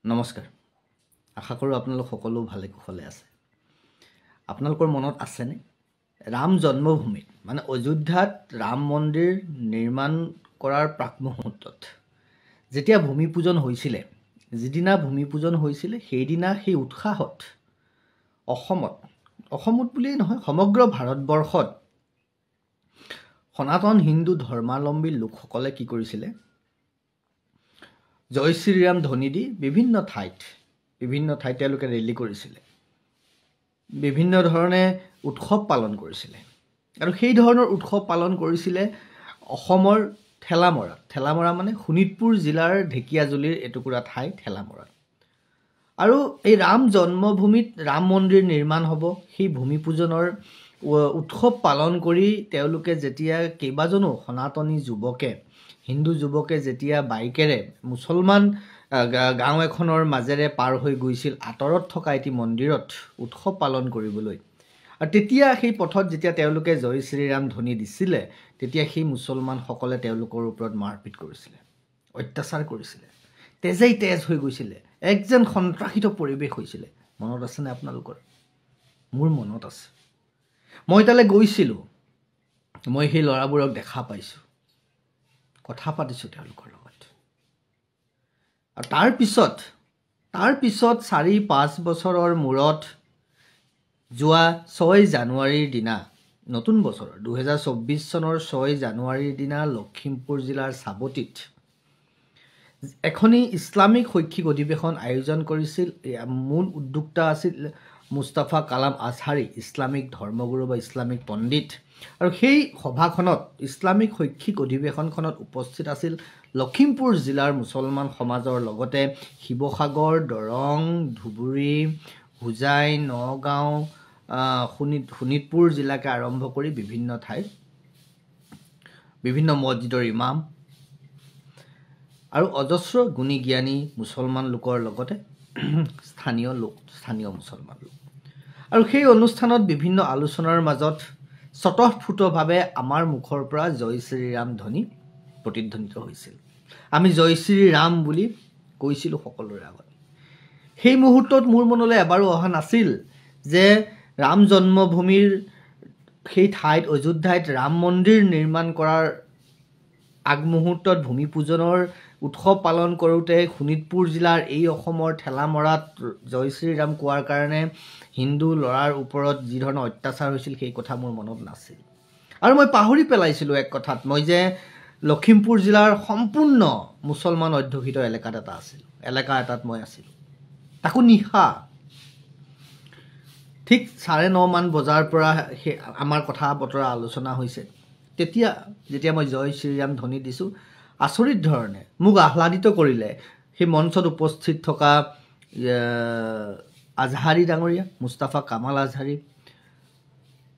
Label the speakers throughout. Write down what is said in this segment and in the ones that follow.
Speaker 1: নমস্কাৰ আশা কৰোঁ আপোনালোক সকলো ভালে কুশলে আছে আপোনালোকৰ মনত আছেনে ৰাম জন্মভূমিত মানে অযোধ্যাত ৰাম মন্দিৰ নিৰ্মাণ কৰাৰ প্ৰাকমুহূৰ্তত যেতিয়া ভূমি পূজন হৈছিলে যিদিনা ভূমি পূজন হৈছিলে সেইদিনা সেই উৎসাহত অসমত বুলিয়েই নহয় সমগ্ৰ ভাৰতবৰ্ষত সনাতন হিন্দু ধৰ্মাৱলম্বী লোকসকলে কি কৰিছিলে জয় শ্ৰীৰাম ধ্বনি দি বিভিন্ন ঠাইত তেওঁলোকে ৰেলী কৰিছিলে বিভিন্ন ধৰণে উৎসৱ পালন কৰিছিলে আৰু সেই ধৰণৰ উৎসৱ পালন কৰিছিলে অসমৰ ঠেলামৰা মানে শোণিতপুৰ জিলাৰ ঢেকিয়াজুলিৰ এটুকুৰা ঠাই ঠেলামৰা আৰু এই ৰাম জন্মভূমিত ৰাম মন্দিৰ নিৰ্মাণ হ'ব সেই ভূমি পূজনৰ উৎসৱ পালন কৰি তেওঁলোকে যেতিয়া কেইবাজনো সনাতনী যুৱকে হিন্দু যুৱকে যেতিয়া বাইকেৰে মুছলমান গাঁও এখনৰ মাজেৰে পাৰ হৈ গৈছিল আঁতৰত থকা এটি মন্দিৰত উৎসৱ পালন কৰিবলৈ আৰু তেতিয়া সেই পথত যেতিয়া তেওঁলোকে জয় শ্ৰীৰাম ধ্বনি দিছিলে তেতিয়া সেই মুছলমানসকলে তেওঁলোকৰ ওপৰত মাৰপিট কৰিছিলে অত্যাচাৰ কৰিছিলে তেজ হৈ গৈছিলে এক যেন সন্ত্ৰাসিত পৰিৱেশ হৈছিলে মনত আছেনে আপোনালোকৰ মোৰ মনত আছে মই তালৈ গৈছিলোঁ মই সেই ল'ৰাবোৰক দেখা পাইছোঁ কথা পাতিছোঁ তেওঁলোকৰ লগত আৰু তাৰ পিছত 4-5 বছৰৰ মূৰত যোৱা 6 জানুৱাৰীৰ দিনা নতুন বছৰ 2024 চনৰ 6 জানুৱাৰীৰ দিনা লখিমপুৰ জিলাৰ সাৱতিত এখনি ইছলামিক শৈক্ষিক অধিৱেশন আয়োজন কৰিছিল মূল উদ্যোক্তা আছিল মুস্তাফা কালাম আজহাৰী ইছলামিক ধৰ্মগুৰু বা ইছলামিক পণ্ডিত আৰু সেই সভাখনত ইছলামিক শৈক্ষিক অধিৱেশনখনত উপস্থিত আছিল লখিমপুৰ জিলাৰ মুছলমান সমাজৰ লগতে শিৱসাগৰ দৰং ধুবুৰী হোজাই নগাঁও শোণিতপুৰ জিলাকে আৰম্ভ কৰি বিভিন্ন ঠাইত বিভিন্ন মছজিদৰ ইমাম আৰু অজস্ৰ গুণী জ্ঞানী মুছলমান লোকৰ লগতে স্থানীয় মুছলমান লোক আৰু সেই অনুষ্ঠানত বিভিন্ন আলোচনাৰ মাজত স্বতঃস্ফূৰ্তভাৱে আমাৰ মুখৰ পৰা জয় শ্ৰীৰাম ধ্বনি প্ৰতিধ্বনিত হৈছিল আমি জয় শ্ৰীৰাম বুলি কৈছিলোঁ সকলোৰে আগত সেই মুহূৰ্তত মোৰ মনলৈ এবাৰো অহা নাছিল যে ৰাম জন্মভূমিৰ সেই ঠাইত অযোধ্যাত ৰাম মন্দিৰ নিৰ্মাণ কৰাৰ আগমুহূৰ্তত ভূমি পূজনৰ উৎসৱ পালন কৰোঁতে শোণিতপুৰ জিলাৰ এই অসমৰ ঠেলামৰাত জয় শ্ৰীৰাম কোৱাৰ কাৰণে হিন্দু ল'ৰাৰ ওপৰত যি ধৰণৰ অত্যাচাৰ হৈছিল সেই কথা মোৰ মনত নাছিল আৰু মই পাহৰি পেলাইছিলোঁ এক কথাত মই যে লখিমপুৰ জিলাৰ সম্পূৰ্ণ মুছলমান অধ্যুষিত এলেকা এটাত মই আছিলোঁ তাকো নিশা ঠিক 9:30 মান বজাৰ পৰা আমাৰ কথা বতৰা আলোচনা হৈছে তেতিয়া যেতিয়া মই জয় শ্ৰীৰাম ধ্বনি দিছোঁ আচৰিত ধৰণে মোক আহ্লাদিত কৰিলে সেই মঞ্চত উপস্থিত থকা আজহাৰী ডাঙৰীয়া মুস্তাফা কামাল আজহাৰী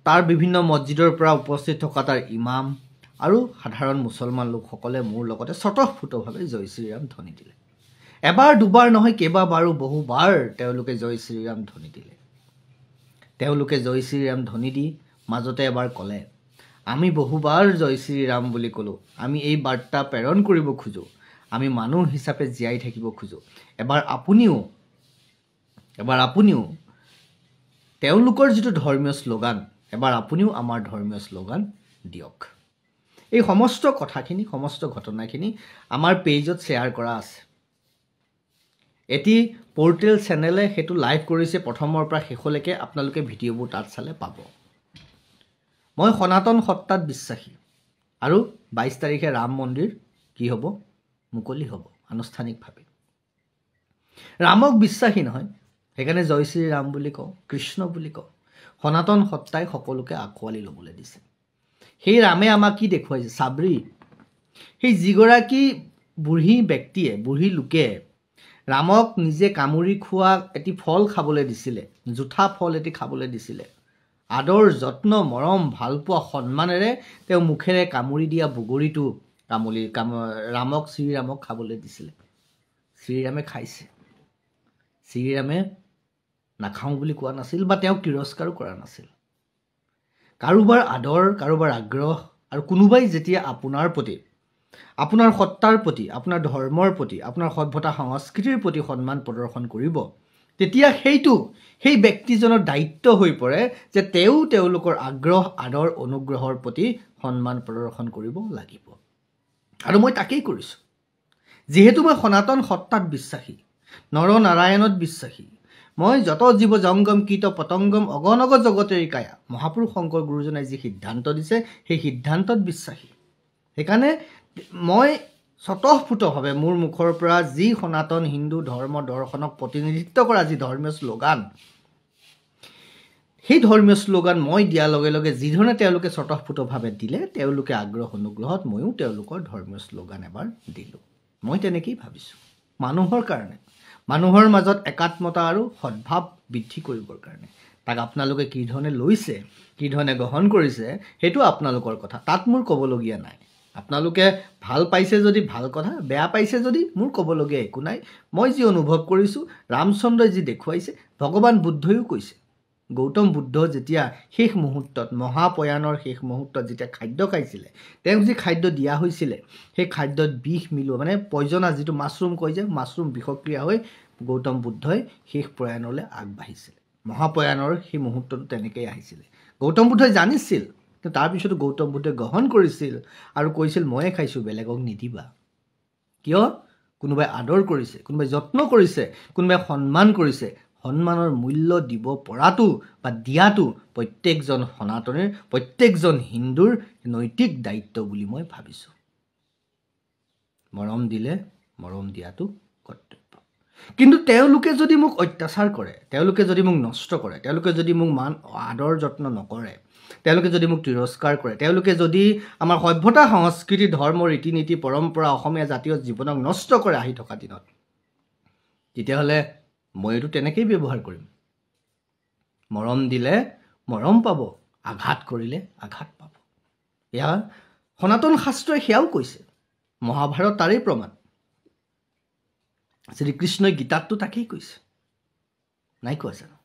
Speaker 1: তাৰ বিভিন্ন মছজিদৰ পৰা উপস্থিত থকা তাৰ ইমাম আৰু সাধাৰণ মুছলমান লোকসকলে মোৰ লগতে স্বতঃস্ফূৰ্তভাৱে জয় শ্ৰীৰাম ধ্বনি দিলে এবাৰ দুবাৰ নহয় কেইবাবাৰো বহুবাৰ তেওঁলোকে জয় শ্ৰীৰাম ধ্বনি দিলে তেওঁলোকে জয় শ্ৰীৰাম ধ্বনি দি মাজতে এবাৰ ক'লে আমি বহুবাৰ জয় শ্ৰীৰাম বুলি ক'লোঁ আমি এই বাৰ্তা প্ৰেৰণ কৰিব খোজোঁ আমি মানুহ হিচাপে জীয়াই থাকিব খোজোঁ এবাৰ আপুনিও তেওঁলোকৰ যিটো ধৰ্মীয় শ্লোগান এবাৰ আপুনিও আমাৰ ধৰ্মীয় শ্লোগান দিয়ক এই সমস্ত কথাখিনি সমস্ত ঘটনাখিনি আমাৰ পেজত শ্বেয়াৰ কৰা আছে এটি পৰ্টেল চেনেলে সেইটো লাইভ কৰিছে প্ৰথমৰ পৰা শেষলৈকে আপোনালোকে ভিডিঅ'বোৰ তাত চালে পাব মই সনাতন সত্তাত বিশ্বাসী আৰু 22 তাৰিখে ৰাম মন্দিৰ কি হ'ব মুকলি হ'ব আনুষ্ঠানিকভাৱে ৰামক বিশ্বাসী নহয় সেইকাৰণে জয় শ্ৰীৰাম বুলি কওঁ কৃষ্ণ বুলি কওঁ সনাতন সত্তাই সকলোকে আঁকোৱালি ল'বলৈ দিছে সেই ৰামে আমাক কি দেখুৱাইছে চাবৰি সেই যিগৰাকী বুঢ়ী লোকে ৰামক নিজে কামুৰি খোৱা এটি ফল খাবলৈ দিছিলে জুঠা ফল এটি খাবলৈ দিছিলে আদৰ যত্ন মৰম ভালপোৱা সন্মানেৰে তেওঁ মুখেৰে কামুৰি দিয়া বগৰীটো শ্ৰীৰামক খাবলৈ দিছিলে শ্ৰীৰামে খাইছে শ্ৰীৰামে নাখাওঁ বুলি কোৱা নাছিল বা তেওঁক তিৰস্কাৰো কৰা নাছিল কাৰোবাৰ আদৰ কাৰোবাৰ আগ্ৰহ আৰু কোনোবাই যেতিয়া আপোনাৰ প্ৰতি আপোনাৰ সত্তাৰ প্ৰতি, আপোনাৰ ধৰ্মৰ প্ৰতি, আপোনাৰ সভ্যতা সংস্কৃতিৰ প্ৰতি সন্মান প্ৰদৰ্শন কৰিব, তেতিয়া সেই ব্যক্তিজনৰ দায়িত্ব হৈ পৰে যে তেওঁলোকৰ আগ্ৰহ আদৰ অনুগ্ৰহৰ প্ৰতি সন্মান প্ৰদৰ্শন কৰিব লাগিব। আৰু মই তাকেই কৰিছোঁ। যিহেতু মই সনাতন সত্তাত বিশ্বাসী, নৰনাৰায়ণত বিশ্বাসী, মই যত জীৱ জংগম কীট পতংগম অগণগ জগতেৰি কায়া, মহাপুৰুষ শংকৰ গুৰুজনাই যি সিদ্ধান্ত দিছে সেই সিদ্ধান্তত বিশ্বাসী। সেইকাৰণে মই স্বতঃস্ফূৰ্তভাৱে মোৰ মুখৰ পৰা যি সনাতন হিন্দু ধৰ্ম দৰ্শনক প্ৰতিনিধিত্ব কৰা যি ধৰ্মীয় শ্লোগান, সেই ধৰ্মীয় শ্লোগান মই দিয়াৰ লগে লগে যিধৰণে তেওঁলোকে স্বতঃস্ফূৰ্তভাৱে দিলে, তেওঁলোকে আগ্ৰহ অনুগ্ৰহত ময়ো তেওঁলোকৰ ধৰ্মীয় শ্লোগান এবাৰ দিলোঁ। মই তেনেকেই ভাবিছোঁ, মানুহৰ কাৰণে, মানুহৰ মাজত একাত্মতা আৰু সদ্ভাৱ বৃদ্ধি কৰিবৰ কাৰণে। তাক আপোনালোকে কি ধৰণে লৈছে, কি ধৰণে গ্ৰহণ কৰিছে, সেইটো আপোনালোকৰ কথা, তাত মোৰ ক'বলগীয়া নাই। আপোনালোকে ভাল পাইছে যদি ভাল কথা, বেয়া পাইছে যদি মোৰ ক'বলগীয়া একো নাই। মই যি অনুভৱ কৰিছোঁ, ৰামচন্দ্ৰই যি দেখুৱাইছে, ভগৱান বুদ্ধইও কৈছে। গৌতম বুদ্ধ যেতিয়া শেষ মুহূৰ্তত, মহাপ্ৰয়াণৰ শেষ মুহূৰ্তত যেতিয়া খাদ্য খাইছিলে, তেওঁক যি খাদ্য দিয়া হৈছিলে, সেই খাদ্যত বিষ মিলোৱা, মানে পয়জনা, যিটো মাছৰুম কয় যে, মাছৰুম বিষক্ৰিয়া হৈ গৌতম বুদ্ধই শেষ প্ৰয়াণলৈ আগবাঢ়িছিলে। মহাপ্ৰয়াণৰ সেই মুহূৰ্তটো তেনেকেই আহিছিলে। গৌতম বুদ্ধই জানিছিল, কিন্তু তাৰপিছতো গৌতম বুদ্ধই গ্ৰহণ কৰিছিল আৰু কৈছিল, ময়ে খাইছোঁ, বেলেগক নিদিবা। কিয়? কোনোবাই আদৰ কৰিছে, কোনোবাই যত্ন কৰিছে, কোনোবাই সন্মান কৰিছে। সন্মানৰ মূল্য দিব পৰাটো বা দিয়াটো প্ৰত্যেকজন সনাতনীৰ, প্ৰত্যেকজন হিন্দুৰ নৈতিক দায়িত্ব বুলি মই ভাবিছোঁ। মৰম দিলে মৰম দিয়াটো কৰ্তব্য। কিন্তু তেওঁলোকে যদি মোক অত্যাচাৰ কৰে, তেওঁলোকে যদি মোক নষ্ট কৰে, তেওঁলোকে যদি মোক মান আদৰ যত্ন নকৰে, তেওঁলোকে যদি মোক তিৰস্কাৰ কৰে, তেওঁলোকে যদি আমাৰ সভ্যতা সংস্কৃতি ধৰ্ম ৰীতি নীতি পৰম্পৰা অসমীয়া জাতীয় জীৱনক নষ্ট কৰে আহি থকা দিনত, তেতিয়াহ'লে মইতো তেনেকেই ব্যৱহাৰ কৰিম। মৰম দিলে মৰম পাব, আঘাত কৰিলে আঘাত পাব। এয়া সনাতন শাস্ত্ৰই সেয়াও কৈছে। মহাভাৰত তাৰেই প্ৰমাণ। শ্ৰীকৃষ্ণই গীতাততো তাকেই কৈছে, নাই কোৱা জানো?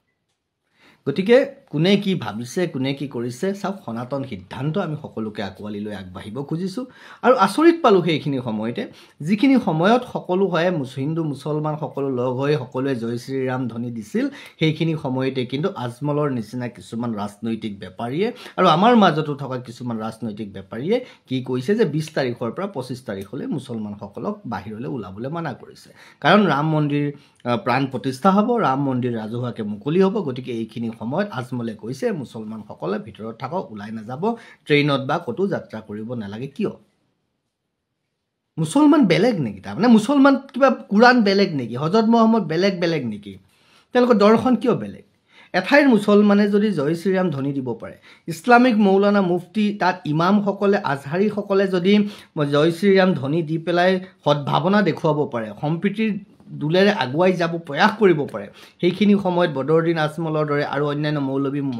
Speaker 1: গতিকে কোনে কি ভাবিছে, কোনে কি কৰিছে, চাওক, সনাতন সিদ্ধান্ত আমি সকলোকে আঁকোৱালি লৈ আগবাঢ়িব খুজিছোঁ। আৰু আচৰিত পালোঁ সেইখিনি সময়তে, যিখিনি সময়ত সকলো হয় হিন্দু মুছলমান সকলো লগ হৈ সকলোৱে জয় শ্ৰীৰাম ধ্বনি দিছিল, সেইখিনি সময়তে কিন্তু আজমলৰ নিচিনা কিছুমান ৰাজনৈতিক বেপাৰীয়ে আৰু আমাৰ মাজতো থকা কিছুমান ৰাজনৈতিক বেপাৰীয়ে কি কৈছে যে 20 তাৰিখৰ পৰা 25 তাৰিখলৈ মুছলমানসকলক বাহিৰলৈ ওলাবলৈ মানা কৰিছে। কাৰণ ৰাম মন্দিৰ প্ৰাণ প্ৰতিষ্ঠা হ'ব, ৰাম মন্দিৰ ৰাজহুৱাকৈ মুকলি হ'ব। গতিকে এইখিনি সময়ত আজমলে কৈছে মুছলমানসকলে ভিতৰত থাকক, ওলাই নাযাব, ট্ৰেইনত বা ক'তো যাত্ৰা কৰিব নালাগে। কিয়? মুছলমান বেলেগ নেকি? তাৰমানে মুছলমান কিবা কোৰাণ বেলেগ নেকি? হজৰত মহম্মদ বেলেগ নেকি? তেওঁলোকৰ দৰ্শন কিয় বেলেগ? এঠাইৰ মুছলমানে যদি জয় শ্ৰীৰাম ধ্বনি দিব পাৰে, ইছলামিক মৌলানা মুফতি, তাত ইমামসকলে, আজহাৰীসকলে যদি জয় শ্ৰীৰাম ধ্বনি দি পেলাই সদ্ভাৱনা দেখুৱাব পাৰে, সম্প্ৰীতিৰ দোলেৰে আগুৱাই যাব প্ৰয়াস কৰিব পাৰে, সেইখিনি সময়ত বদৰুদ্দিন আজমলৰ দৰে আৰু অন্যান্য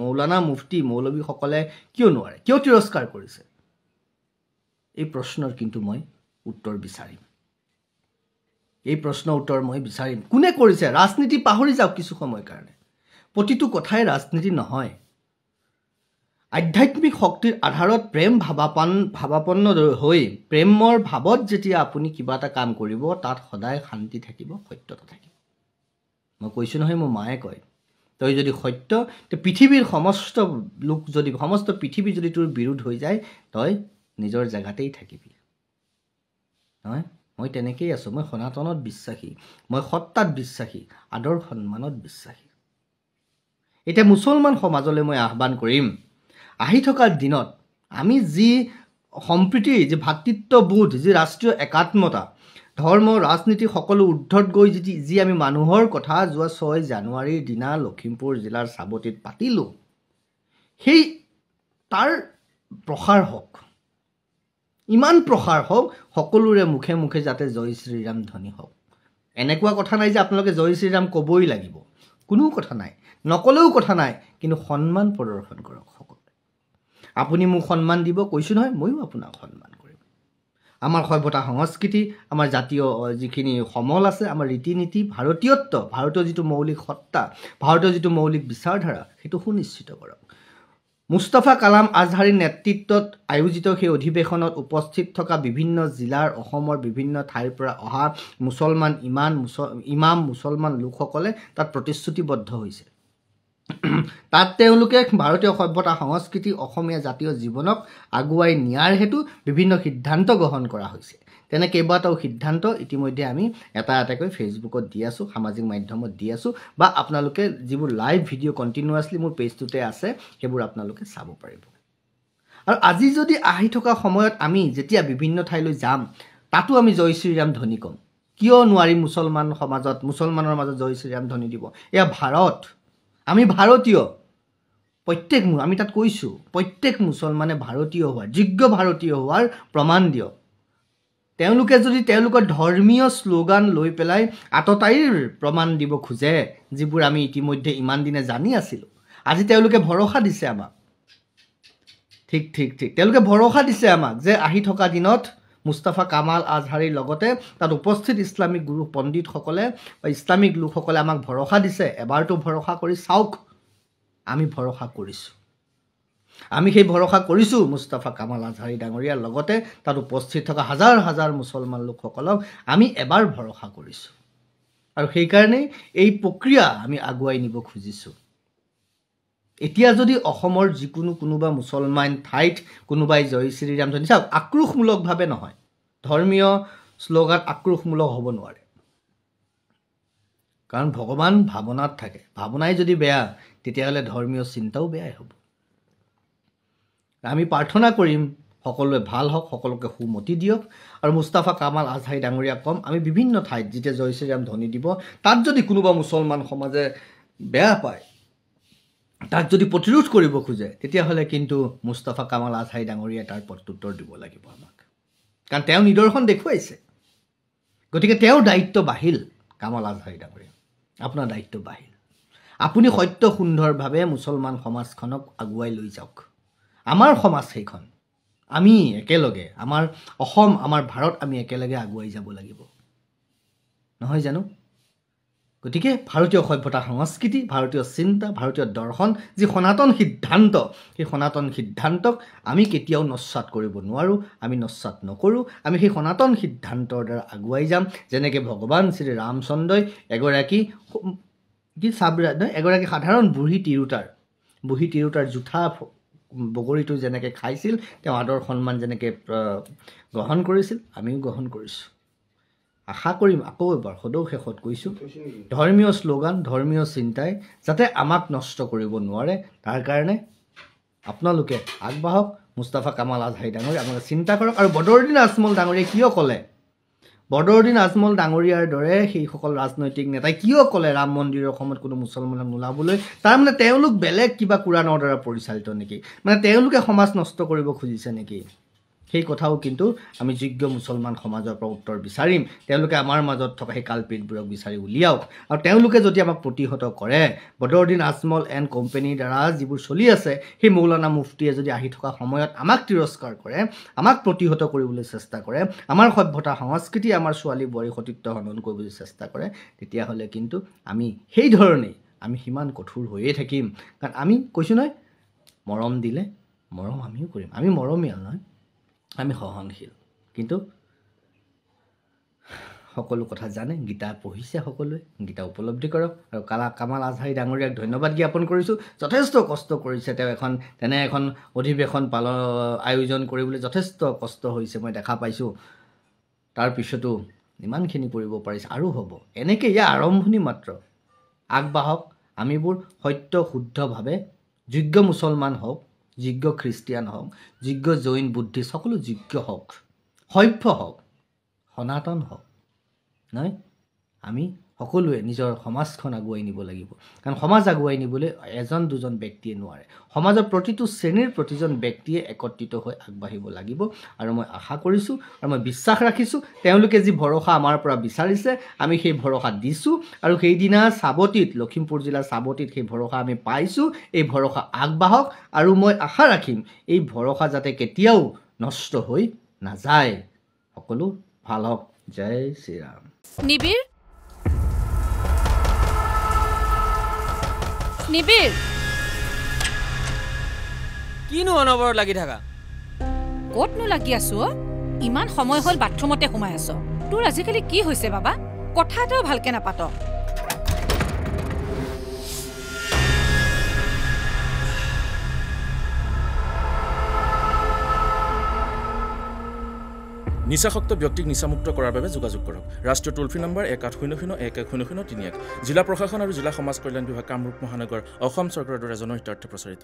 Speaker 1: মৌলানা মুফতি মৌলবীসকলে কিয় নোৱাৰে? কিয় তিৰস্কাৰ কৰিছে? এই প্ৰশ্নৰ কিন্তু মই উত্তৰ বিচাৰিম। এই প্ৰশ্নৰ উত্তৰ মই বিচাৰিম। কোনে কৰিছে? ৰাজনীতি পাহৰি যাওক কিছু সময়ৰ কাৰণে। প্ৰতিটো কথাই ৰাজনীতি নহয়। আধ্যাত্মিক শক্তিৰ আধাৰত প্ৰেম ভাৱাপন্ন হৈ প্ৰেমৰ ভাৱত যেতিয়া আপুনি কিবা এটা কাম কৰিব, তাত সদায় শান্তি থাকিব, সত্যতা থাকিব। মই কৈছোঁ নহয়, মোৰ মায়ে কয়, তই যদি সত্য, পৃথিৱীৰ সমস্ত লোক যদি, সমস্ত পৃথিৱী যদি তোৰ বিৰোধ হৈ যায়, তই নিজৰ জেগাতেই থাকিবি। নহয়, মই তেনেকেই আছোঁ। মই সনাতনত বিশ্বাসী, মই সত্তাত বিশ্বাসী, আদৰ সন্মানত বিশ্বাসী। এতিয়া মুছলমান সমাজলৈ মই আহ্বান কৰিম, আহি থকা দিনত আমি যি সম্প্ৰীতি, যি ভাতৃত্ববোধ, যি ৰাষ্ট্ৰীয় একাত্মতা, ধৰ্ম ৰাজনীতি সকলো ঊৰ্ধত গৈ যি আমি মানুহৰ কথা যোৱা 6 জানুৱাৰীৰ দিনা লখিমপুৰ জিলাৰ চাবতিত পাতিলোঁ, সেই তাৰ প্ৰসাৰ হওক, ইমান প্ৰসাৰ হওক, সকলোৰে মুখে মুখে যাতে জয় শ্ৰীৰাম ধ্বনি হওক। এনেকুৱা কথা নাই যে আপোনালোকে জয় শ্ৰীৰাম ক'বই লাগিব, কোনো কথা নাই, নক'লেও কথা নাই, কিন্তু সন্মান প্ৰদৰ্শন কৰক সকলোৱে। আপুনি মোক সন্মান দিব, কৈছোঁ নহয়, ময়ো আপোনাক সন্মান কৰিম। আমাৰ সভ্যতা সংস্কৃতি, আমাৰ জাতীয় যিখিনি সমল আছে, আমাৰ ৰীতি নীতি, ভাৰতীয়ত্ব, ভাৰতীয় যিটো মৌলিক সত্তা, ভাৰতীয় যিটো মৌলিক বিচাৰধাৰা, সেইটো সুনিশ্চিত কৰক। মুস্তাফা কালাম আজহাৰীৰ নেতৃত্বত আয়োজিত সেই অধিৱেশনত উপস্থিত থকা বিভিন্ন জিলাৰ অসমৰ বিভিন্ন ঠাইৰ পৰা অহা মুছলমান ইমাম মুছলমান লোকসকলে তাত প্ৰতিশ্ৰুতিবদ্ধ হৈছে। তাত তেওঁলোকে ভাৰতীয় সভ্যতা সংস্কৃতি অসমীয়া জাতীয় জীৱনক আগুৱাই নিয়াৰ হেতু বিভিন্ন সিদ্ধান্ত গ্ৰহণ কৰা হৈছে। তেনে কেইবাটাও সিদ্ধান্ত ইতিমধ্যে আমি এটা এটাকৈ ফেচবুকত দি আছোঁ, সামাজিক মাধ্যমত দি আছোঁ, বা আপোনালোকে যিবোৰ লাইভ ভিডিঅ' কণ্টিনিউৱাছলি মোৰ পেজটোতে আছে সেইবোৰ আপোনালোকে চাব পাৰিব। আৰু আজি যদি আহি থকা সময়ত আমি যেতিয়া বিভিন্ন ঠাইলৈ যাম তাতো আমি জয় শ্ৰীৰাম ধ্বনি ক'ম। কিয় নোৱাৰি মুছলমানৰ মাজত জয় শ্ৰীৰাম ধ্বনি দিব? এয়া ভাৰত, আমি ভাৰতীয়। আমি তাত কৈছোঁ প্ৰত্যেক মুছলমানে ভাৰতীয় হোৱাৰ, যোগ্য ভাৰতীয় হোৱাৰ প্ৰমাণ দিয়ক। তেওঁলোকে যদি তেওঁলোকৰ ধৰ্মীয় শ্লোগান লৈ পেলাই আততায়ীৰ প্ৰমাণ দিব খোজে, যিবোৰ আমি ইতিমধ্যে ইমান দিনে জানি আছিলোঁ, আজি তেওঁলোকে ভৰসা দিছে আমাক। ঠিক তেওঁলোকে ভৰসা দিছে আমাক যে আহি থকা দিনত মুস্তাফা কামাল আজহাৰীৰ লগতে তাত উপস্থিত ইছলামিক গুৰু পণ্ডিতসকলে বা ইছলামিক লোকসকলে আমাক ভৰসা দিছে। এবাৰতো ভৰসা কৰি চাওক। আমি ভৰসা কৰিছোঁ। আমি সেই ভৰসা কৰিছোঁ মুস্তাফা কামাল আজহাৰী ডাঙৰীয়াৰ লগতে তাত উপস্থিত থকা হাজাৰ হাজাৰ মুছলমান লোকসকলক আমি এবাৰ ভৰসা কৰিছোঁ। আৰু সেইকাৰণেই এই প্ৰক্ৰিয়া আমি আগুৱাই নিব খুজিছোঁ। এতিয়া যদি অসমৰ যিকোনো কোনোবা মুছলমান ঠাইত কোনোবাই জয় শ্ৰীৰাম ধ্বনি, চাওক, আক্ৰোশমূলকভাৱে নহয়, ধৰ্মীয় শ্লোগান আক্ৰোশমূলক হ'ব নোৱাৰে। কাৰণ ভগৱান ভাৱনাত থাকে। ভাৱনাই যদি বেয়া তেতিয়াহ'লে ধৰ্মীয় চিন্তাও বেয়াই হ'ব। আমি প্ৰাৰ্থনা কৰিম সকলোৱে ভাল হওক, সকলোকে সুমতি দিয়ক। আৰু মুস্তাফা কামাল আজহাৰী ডাঙৰীয়াক ক'ম, আমি বিভিন্ন ঠাইত যেতিয়া জয় শ্ৰীৰাম ধ্বনি দিব তাত যদি কোনোবা মুছলমান সমাজে বেয়া পায়, তাক যদি প্ৰতিৰোধ কৰিব খোজে, তেতিয়াহ'লে কিন্তু মুস্তাফা কামাল আজহাৰী ডাঙৰীয়াই তাৰ প্ৰত্যুত্তৰ দিব লাগিব আমাক। কাৰণ তেওঁ নিদৰ্শন দেখুৱাইছে। গতিকে তেওঁৰ দায়িত্ব বাঢ়িল। কামাল আজহাৰী ডাঙৰীয়া, আপোনাৰ দায়িত্ব বাঢ়িল। আপুনি সত্য সুন্দৰভাৱে মুছলমান সমাজখনক আগুৱাই লৈ যাওক। আমাৰ সমাজ সেইখন, আমি একেলগে, আমাৰ অসম, আমাৰ ভাৰত, আমি একেলগে আগুৱাই যাব লাগিব, নহয় জানো? গতিকে ভাৰতীয় সভ্যতা সংস্কৃতি, ভাৰতীয় চিন্তা, ভাৰতীয় দৰ্শন, যি সনাতন সিদ্ধান্ত, সেই সনাতন সিদ্ধান্তক আমি কেতিয়াও নস্যাৎ কৰিব নোৱাৰোঁ। আমি নস্যাৎ নকৰোঁ। আমি সেই সনাতন সিদ্ধান্তৰ দ্বাৰা আগুৱাই যাম। যেনেকৈ ভগৱান শ্ৰী ৰামচন্দ্ৰই এগৰাকী সাধাৰণ বুঢ়ী তিৰোতাৰ জোঠা বগৰীটো যেনেকৈ খাইছিল, তেওঁ আদৰ সন্মান যেনেকৈ গ্ৰহণ কৰিছিল, আমিও গ্ৰহণ কৰিছোঁ। আশা কৰিম আকৌ এবাৰ সদৌ শেষত কৈছোঁ, ধৰ্মীয় শ্লোগান, ধৰ্মীয় চিন্তাই যাতে আমাক নষ্ট কৰিব নোৱাৰে, তাৰ কাৰণে আপোনালোকে আগবাঢ়ক। মুস্তাফা কামাল আজহাৰী ডাঙৰীয়া আপোনালোকে চিন্তা কৰক। আৰু বদৰুদ্দিন আজমল ডাঙৰীয়াই কিয় ক'লে, বদৰুদ্দিন আজমল ডাঙৰীয়াৰ দৰে সেইসকল ৰাজনৈতিক নেতাই কিয় ক'লে ৰাম মন্দিৰৰ সময়ত কোনো মুছলমানক নোলাবলৈ? তাৰমানে তেওঁলোক বেলেগ কিবা কোৰাণৰ দ্বাৰা পৰিচালিত নেকি? মানে তেওঁলোকে সমাজ নষ্ট কৰিব খুজিছে নেকি? সেই কথাও কিন্তু আমি যোগ্য মুছলমান সমাজৰ পৰা উত্তৰ বিচাৰিম। তেওঁলোকে আমাৰ মাজত থকা সেই কালপিতবোৰক বিচাৰি উলিয়াওক। আৰু তেওঁলোকে যদি আমাক প্ৰতিহত কৰে, বদৰুদ্দিন আজমল এণ্ড কোম্পানীৰ দ্বাৰা যিবোৰ চলি আছে, সেই মৌলানা মুফতিয়ে যদি আহি থকা সময়ত আমাক তিৰস্কাৰ কৰে, আমাক প্ৰতিহত কৰিবলৈ চেষ্টা কৰে, আমাৰ সভ্যতা সংস্কৃতি, আমাৰ ছোৱালী বোৱাৰী সতীত্ব হনন কৰিবলৈ চেষ্টা কৰে, তেতিয়াহ'লে কিন্তু আমি সেই ধৰণেই আমি সিমান কঠোৰ হৈয়ে থাকিম। কাৰণ আমি কৈছোঁ নহয়, মৰম দিলে মৰম আমিও কৰিম। আমি মৰমীয়াল নহয়, আমি সহনশীল। কিন্তু সকলো কথা জানে, গীতা পঢ়িছে সকলোৱে, গীতা উপলব্ধি কৰক। আৰু কামাল আজহাৰী ডাঙৰীয়াক ধন্যবাদ জ্ঞাপন কৰিছোঁ। যথেষ্ট কষ্ট কৰিছে তেওঁ। তেনে এখন অধিৱেশন আয়োজন কৰিবলৈ যথেষ্ট কষ্ট হৈছে, মই দেখা পাইছোঁ। তাৰপিছতো ইমানখিনি কৰিব পাৰিছে, আৰু হ'ব। এনেকৈ ইয়াৰ আৰম্ভণি মাত্ৰ। আগবাঢ়ক। আমিবোৰ সত্য শুদ্ধভাৱে যোগ্য মুছলমান হওক, যোগ্য খ্ৰীষ্টিয়ান হওক, যোগ্য জৈন বুদ্ধিষ্ট, সকলো যোগ্য হওক, সভ্য হওক, সনাতন হওক। নহয়, আমি সকলোৱে নিজৰ সমাজখন আগুৱাই নিব লাগিব। কাৰণ সমাজ আগুৱাই নিবলৈ এজন দুজন ব্যক্তিয়ে নোৱাৰে। সমাজৰ প্ৰতিটো শ্ৰেণীৰ প্ৰতিজন ব্যক্তিয়ে একত্ৰিত হৈ আগবাঢ়িব লাগিব। আৰু মই আশা কৰিছোঁ আৰু মই বিশ্বাস ৰাখিছোঁ, তেওঁলোকে যি ভৰসা আমাৰ পৰা বিচাৰিছে, আমি সেই ভৰসা দিছোঁ। আৰু সেইদিনা চাবতিত, লখিমপুৰ জিলাৰ চাবতিত সেই ভৰসা আমি পাইছোঁ। এই ভৰসা আগবাঢ়ক। আৰু মই আশা ৰাখিম এই ভৰসা যাতে কেতিয়াও নষ্ট হৈ নাযায়। সকলো ভাল হওক। জয় শ্ৰীৰাম।
Speaker 2: নিবিৰ, নিবিৰ, কিনো অনবৰত লাগি থাকা
Speaker 3: ক'তনো লাগি আছো ইমান সময় হ'ল বাথৰুমতে সোমাই আছ তোৰ আজিকালি কি হৈছে বাবা কথা এটাও ভালকে নাপাত
Speaker 4: নিচাসক্ত ব্যক্তিক নিচামুক্ত কৰাৰ বাবে যোগাযোগ কৰক ৰাষ্ট্ৰীয় টোল ফ্ৰী নম্বৰ 1800 1100 31 জিলা প্ৰশাসন আৰু জিলা সমাজ কল্যাণ বিভাগ কামৰূপ মহানগৰ অসম চৰকাৰৰ দ্বাৰা জনহিতাৰ্থে প্ৰচাৰিত